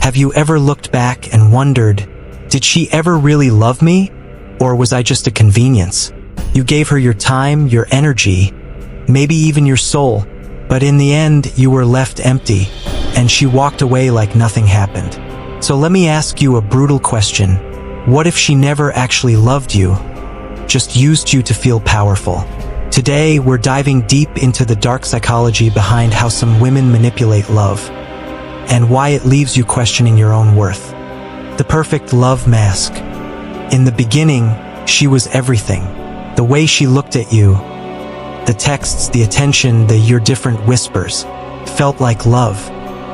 Have you ever looked back and wondered, did she ever really love me? Or was I just a convenience? You gave her your time, your energy, maybe even your soul, but in the end, you were left empty, and she walked away like nothing happened. So let me ask you a brutal question. What if she never actually loved you, just used you to feel powerful? Today, we're diving deep into the dark psychology behind how some women manipulate love, and why it leaves you questioning your own worth. The perfect love mask. In the beginning, she was everything. The way she looked at you, the texts, the attention, the "you're different" whispers, felt like love.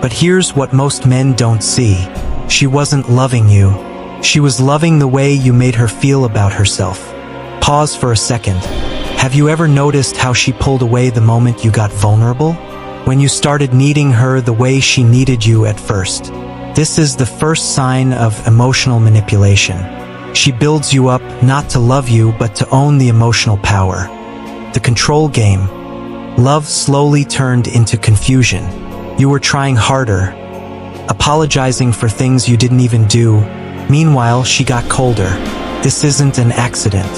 But here's what most men don't see. She wasn't loving you. She was loving the way you made her feel about herself. Pause for a second. Have you ever noticed how she pulled away the moment you got vulnerable? When you started needing her the way she needed you at first. This is the first sign of emotional manipulation. She builds you up not to love you, but to own the emotional power. The control game. Love slowly turned into confusion. You were trying harder, apologizing for things you didn't even do. Meanwhile, she got colder. This isn't an accident.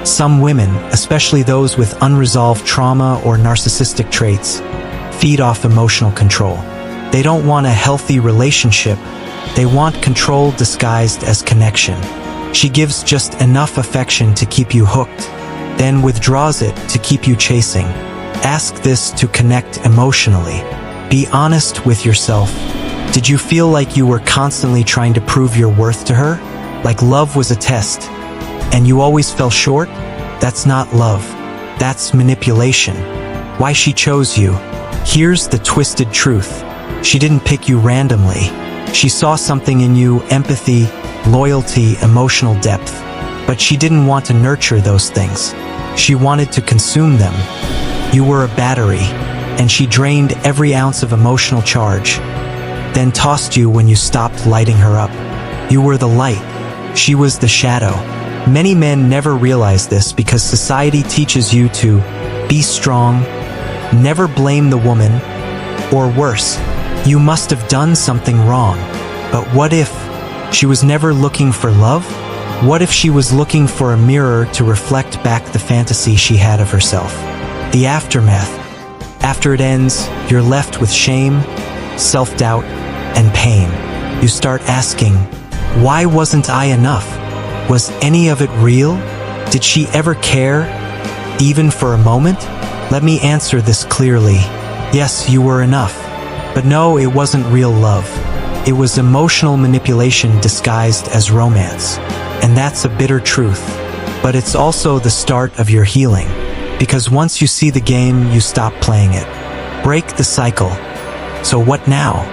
Some women, especially those with unresolved trauma or narcissistic traits, feed off emotional control. They don't want a healthy relationship. They want control disguised as connection. She gives just enough affection to keep you hooked, then withdraws it to keep you chasing. Ask this to connect emotionally. Be honest with yourself. Did you feel like you were constantly trying to prove your worth to her? Like love was a test, and you always fell short? That's not love. That's manipulation. Why she chose you? Here's the twisted truth. She didn't pick you randomly. She saw something in you: empathy, loyalty, emotional depth. But she didn't want to nurture those things. She wanted to consume them. You were a battery, and she drained every ounce of emotional charge, then tossed you when you stopped lighting her up. You were the light. She was the shadow. Many men never realize this because society teaches you to be strong, never blame the woman, or worse, you must have done something wrong. But what if she was never looking for love? What if she was looking for a mirror to reflect back the fantasy she had of herself? The aftermath. After it ends, you're left with shame, self-doubt, and pain. You start asking, why wasn't I enough? Was any of it real? Did she ever care, even for a moment? Let me answer this clearly. Yes, you were enough. But no, it wasn't real love. It was emotional manipulation disguised as romance. And that's a bitter truth. But it's also the start of your healing. Because once you see the game, you stop playing it. Break the cycle. So what now?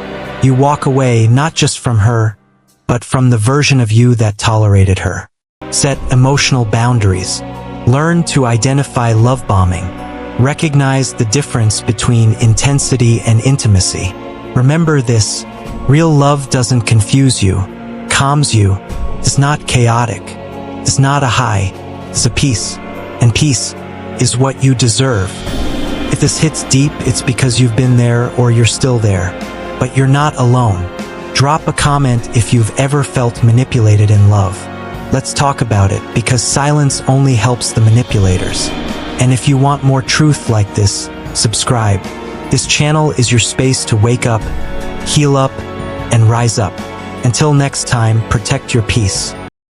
You walk away not just from her, but from the version of you that tolerated her. Set emotional boundaries. Learn to identify love bombing. Recognize the difference between intensity and intimacy. Remember this: real love doesn't confuse you, calms you. It's not chaotic. It's not a high. It's a peace. And peace is what you deserve. If this hits deep, it's because you've been there or you're still there. But you're not alone. Drop a comment if you've ever felt manipulated in love. Let's talk about it, because silence only helps the manipulators. And if you want more truth like this, subscribe. This channel is your space to wake up, heal up, and rise up. Until next time, protect your peace.